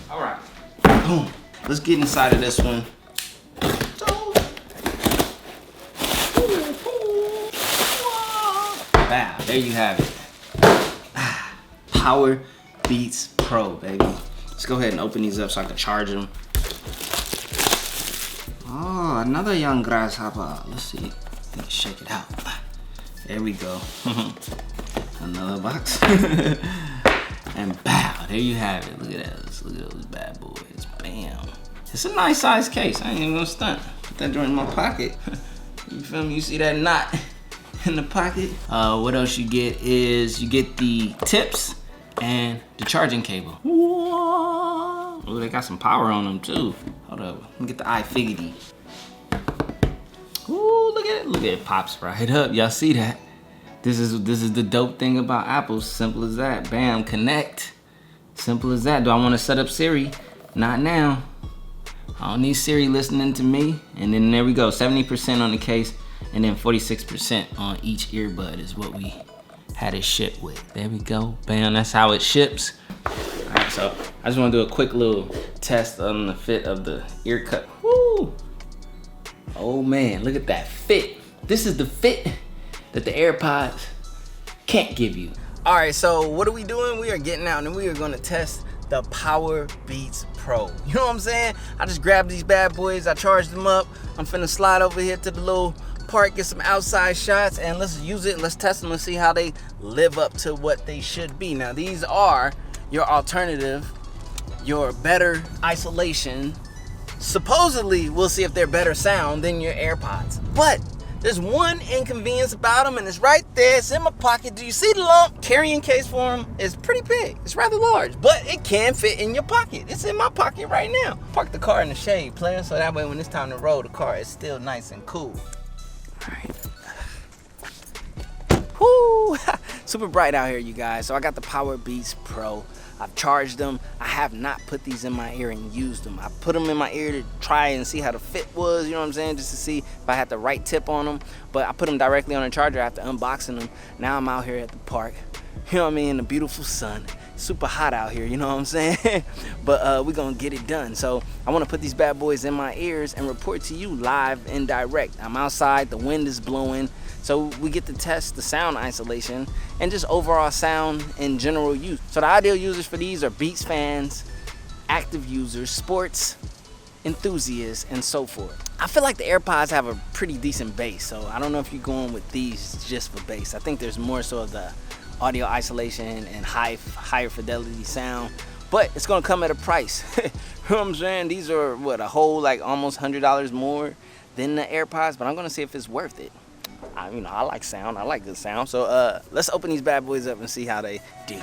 All right, boom. Let's get inside of this one. Wow, there you have it. PowerBeats Pro, baby. Let's go ahead and open these up so I can charge them. Oh, another young grasshopper. Let's see. Let's shake it out. There we go. Another box. And bow, there you have it. Look at those. Look at those bad boys. Bam. It's a nice size case. I ain't even gonna stunt. Put that joint in my pocket. You feel me? You see that knot in the pocket? What else you get is you get the tips and the charging cable. Whoa. Oh, they got some power on them too. Hold up. Let me get the iFiggity. Ooh, look at it. Look at it. Pops right up. Y'all see that? This is the dope thing about Apple. Simple as that. Bam, connect. Simple as that. Do I want to set up Siri? Not now. I don't need Siri listening to me. And then there we go. 70% on the case, and then 46% on each earbud is what we had it shipped with. There we go. Bam. That's how it ships. All right. So I just want to do a quick little test on the fit of the ear cup. Woo! Oh man, look at that fit. This is the fit that the AirPods can't give you. All right, so what are we doing? We are getting out and we are gonna test the PowerBeats Pro. You know what I'm saying? I just grabbed these bad boys, I charged them up. I'm finna slide over here to the little park, get some outside shots, and let's use it, let's test them and see how they live up to what they should be. Now, these are your alternative, your better isolation. Supposedly, we'll see if they're better sound than your AirPods. But there's one inconvenience about them, and it's right there. It's in my pocket. Do you see the lump? Carrying case for them is pretty big. It's rather large, but it can fit in your pocket. It's in my pocket right now. Park the car in the shade, player, so that way when it's time to roll, the car is still nice and cool. All right. Whoo! Super bright out here, you guys. So I got the PowerBeats Pro. I've charged them. I have not put these in my ear and used them. I put them in my ear to try and see how the fit was, you know what I'm saying? Just to see if I had the right tip on them. But I put them directly on the charger after unboxing them. Now I'm out here at the park, you know what I mean? In the beautiful sun. Super hot out here, you know what I'm saying? But we're gonna get it done. So I wanna put these bad boys in my ears and report to you live and direct. I'm outside, the wind is blowing. So we get to test the sound isolation and just overall sound in general use. So the ideal users for these are Beats fans, active users, sports enthusiasts, and so forth. I feel like the AirPods have a pretty decent bass, so I don't know if you're going with these just for bass. I think there's more so of the audio isolation and higher fidelity sound, but it's gonna come at a price. You know what I'm saying? These are what, a whole like almost $100 more than the AirPods, but I'm gonna see if it's worth it. I like sound, I like good sound. So let's open these bad boys up and see how they do.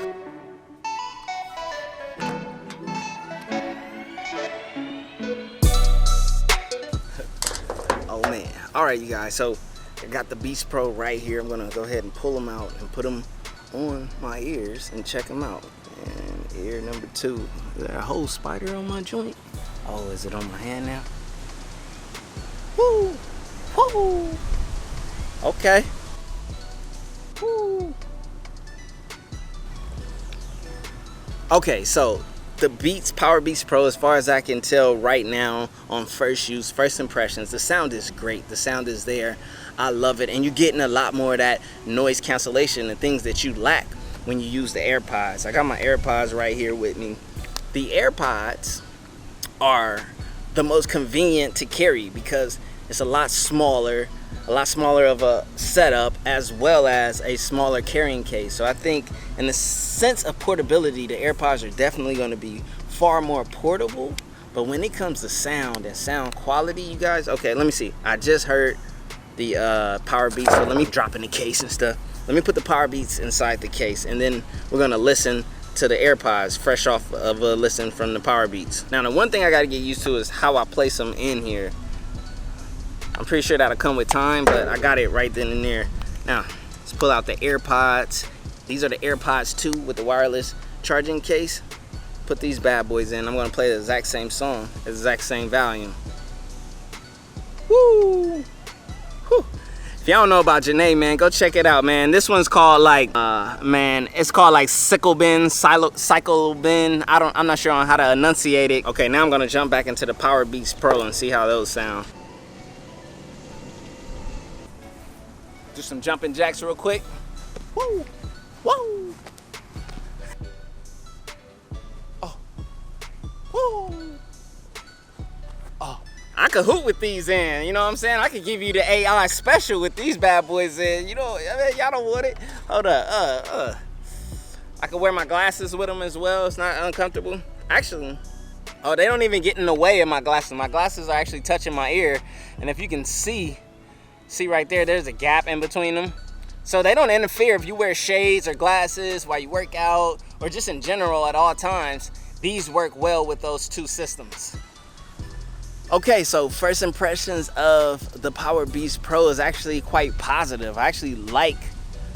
Oh man. All right, you guys, so I got the Beats Pro right here. I'm gonna go ahead and pull them out and put them on my ears and check them out. And ear number 2. Is there a whole spider on my joint? Oh, is it on my hand now? Woo! Woo! Okay. Woo. Okay, so the PowerBeats Pro, as far as I can tell right now on first use, first impressions, the sound is great. The sound is there. I love it. And you're getting a lot more of that noise cancellation and things that you lack when you use the AirPods. I got my AirPods right here with me. The AirPods are the most convenient to carry because it's a lot smaller of a setup, as well as a smaller carrying case. So I think in the sense of portability, the AirPods are definitely going to be far more portable. But when it comes to sound and sound quality, you guys, okay, let me see. I just heard the PowerBeats, so let me drop in the case and stuff. Let me put the PowerBeats inside the case, and then we're gonna listen to the AirPods fresh off of a listen from the PowerBeats. Now, the one thing I gotta get used to is how I place them in here. I'm pretty sure that'll come with time, but I got it right then and there. Now, let's pull out the AirPods. These are the AirPods 2 with the wireless charging case. Put these bad boys in. I'm gonna play the exact same song, the exact same volume. Woo! Whew. If y'all don't know about Janae, man, go check it out, man. This one's called like, man, it's called like Cycle Bin. I'm not sure on how to enunciate it. Okay, now I'm gonna jump back into the PowerBeats Pro and see how those sound. Do some jumping jacks real quick. Woo, woo. Oh, woo. Oh. I could hoot with these in, you know what I'm saying? I could give you the AI special with these bad boys in, you know, I mean, y'all don't want it. Hold up, I could wear my glasses with them as well, it's not uncomfortable. Actually, oh, they don't even get in the way of my glasses. My glasses are actually touching my ear, and if you can see right there, there's a gap in between them. So they don't interfere if you wear shades or glasses while you work out, or just in general at all times. These work well with those two systems. Okay, so first impressions of the PowerBeats Pro is actually quite positive. I actually like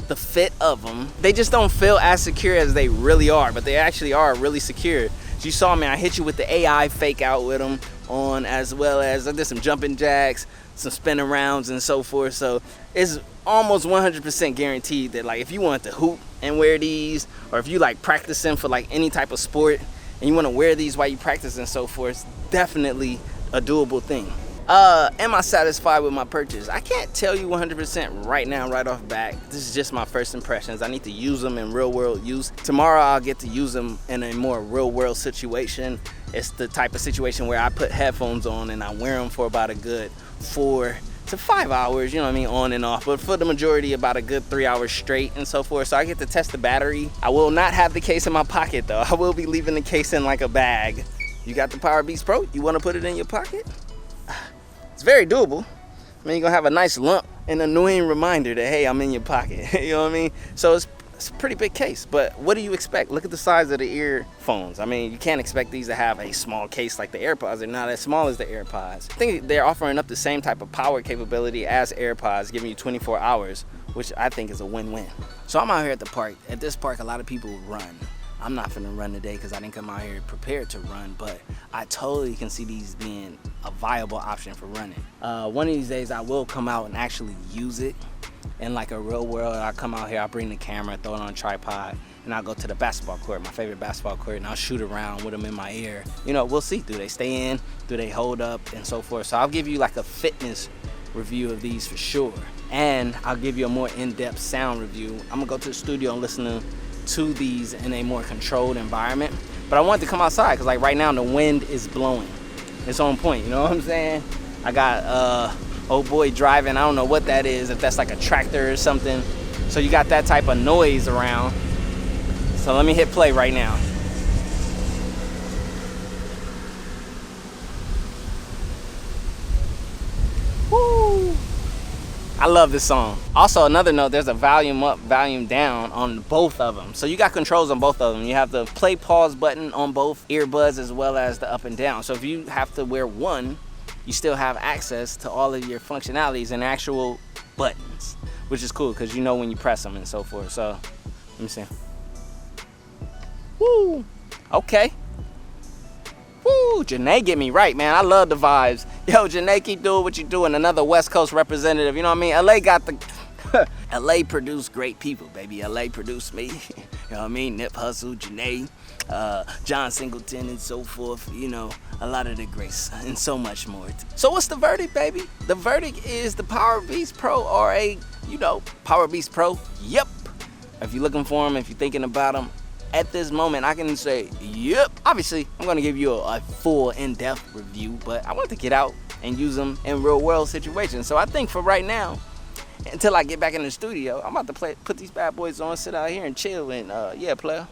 the fit of them. They just don't feel as secure as they really are, but they actually are really secure. As you saw me, I hit you with the AI fake out with them on, as well as I did some jumping jacks, some spinning rounds and so forth. So it's almost 100% guaranteed that like if you want to hoop and wear these, or if you like practicing for like any type of sport and you want to wear these while you practice and so forth, it's definitely a doable thing. Am I satisfied with my purchase? I can't tell you 100% right now, right off bat. This is just my first impressions. I need to use them in real world use. Tomorrow I'll get to use them in a more real world situation. It's the type of situation where I put headphones on and I wear them for about a good 4 to 5 hours, you know what I mean, on and off, but for the majority about a good 3 hours straight and so forth. So I get to test the battery. I will not have the case in my pocket though. I will be leaving the case in like a bag. You got the PowerBeats Pro, you want to put it in your pocket? It's very doable. I mean, you're gonna have a nice lump, an annoying reminder that, hey, I'm in your pocket. You know what I mean? So it's a pretty big case, but what do you expect? Look at the size of the earphones. I mean, you can't expect these to have a small case like the AirPods. They're not as small as the AirPods. I think they're offering up the same type of power capability as AirPods, giving you 24 hours, which I think is a win-win. So I'm out here at the park. At this park, a lot of people run. I'm not finna run today because I didn't come out here prepared to run, but I totally can see these being a viable option for running. One of these days I will come out and actually use it in like a real world. I'll come out here, I'll bring the camera, throw it on a tripod, and I'll go to the basketball court, my favorite basketball court, and I'll shoot around with them in my ear. You know, we'll see, do they stay in, do they hold up, and so forth. So I'll give you like a fitness review of these for sure. And I'll give you a more in-depth sound review. I'm gonna go to the studio and listen to these in a more controlled environment. But I wanted to come outside because like right now the wind is blowing. It's on point, you know what I'm saying? I got old boy driving, I don't know what that is, if that's like a tractor or something. So you got that type of noise around. So let me hit play right now. Woo! I love this song. Also, another note, there's a volume up, volume down on both of them. So you got controls on both of them. You have the play pause button on both earbuds as well as the up and down. So if you have to wear one, you still have access to all of your functionalities and actual buttons, which is cool because you know when you press them and so forth. So let me see. Woo! Okay. Woo! Janae get me right, man. I love the vibes. Yo, Janae, keep doing what you're doing. Another West Coast representative. You know what I mean? LA got the... LA produced great people, baby. LA produced me. You know what I mean? Nip Hustle, Janae, John Singleton, and so forth. You know, a lot of the greats and so much more. So what's the verdict, baby? The verdict is the PowerBeats Pro or a, you know, PowerBeats Pro. Yep. If you're looking for them, if you're thinking about them, at this moment, I can say, yep. Obviously, I'm gonna give you a full in-depth review, but I want to get out and use them in real world situations. So I think for right now, until I get back in the studio, I'm about to put these bad boys on, sit out here and chill and yeah, player.